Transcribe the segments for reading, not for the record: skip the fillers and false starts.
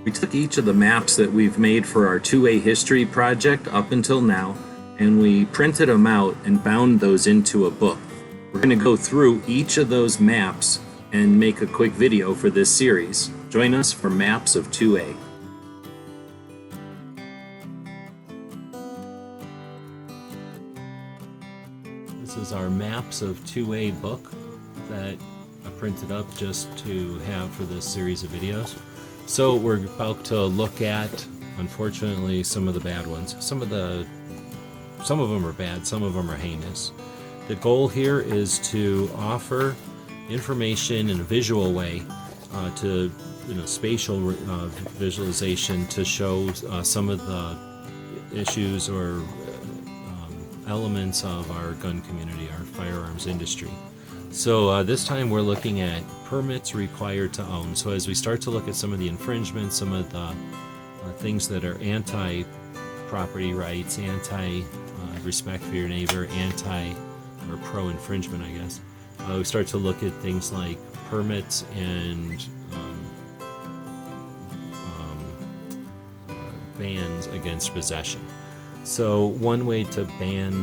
We took each of the maps that we've made for our 2A history project up until now, and we printed them out and bound those into a book. We're going to go through each of those maps and make a quick video for this series. Join us for Maps of 2A. This is our Maps of 2A book that I printed up just to have for this series of videos. So we're about to look at, unfortunately, some of the bad ones. Some of them are bad, some of them are heinous. The goal here is to offer information in a visual way, to spatial visualization to show some of the issues or elements of our gun community, our firearms industry. So this time we're looking at permits required to own. So as we start to look at some of the infringements, some of the things that are anti-property rights, anti-respect for your neighbor, or pro-infringement, I guess, we start to look at things like permits and bans against possession. So one way to ban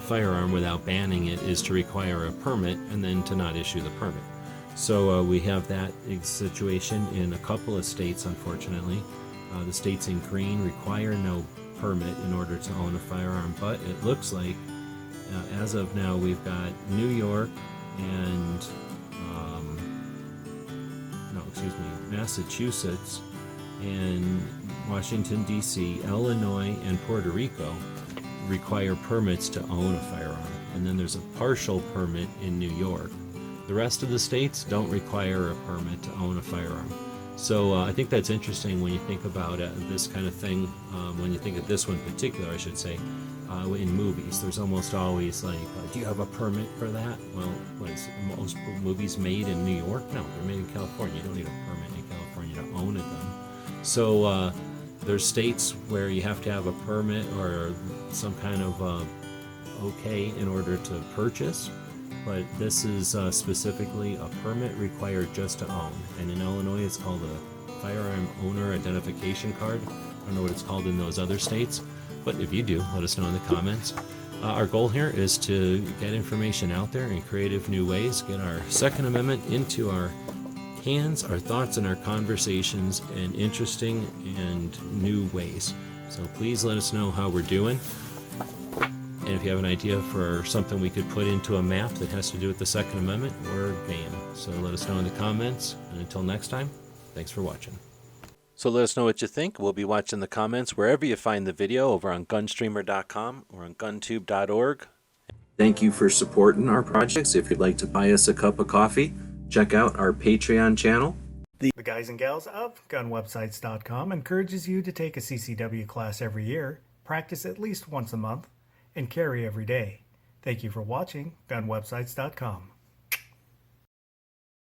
firearm without banning it is to require a permit and then to not issue the permit. So we have that situation in a couple of states, unfortunately. The states in green require no permit in order to own a firearm, but it looks like as of now we've got New York and Massachusetts and Washington D.C., Illinois and Puerto Rico require permits to own a firearm, and then there's a partial permit in New York. The rest of the states don't require a permit to own a firearm. So I think that's interesting when you think about this kind of thing, when you think of this one in particular, I should say, in movies. There's almost always like, do you have a permit for that? Well, most movies made in New York? No, they're made in California. You don't need a permit in California to own a gun. So there's states where you have to have a permit or some kind of okay in order to purchase, but this is specifically a permit required just to own. And in Illinois it's called a firearm owner identification card. I don't know what it's called in those other states, but if you do, let us know in the comments. Our goal here is to get information out there in creative new ways, get our Second Amendment into our hands, our thoughts, and our conversations in interesting and new ways. So please let us know how we're doing. And if you have an idea for something we could put into a map that has to do with the Second Amendment, we're game. So let us know in the comments. And until next time, thanks for watching. So let us know what you think. We'll be watching the comments wherever you find the video, over on gunstreamer.com or on guntube.org. Thank you for supporting our projects. If you'd like to buy us a cup of coffee, check out our Patreon channel. The guys and gals of gunwebsites.com encourages you to take a CCW class every year, practice at least once a month, and carry every day. Thank you for watching gunwebsites.com.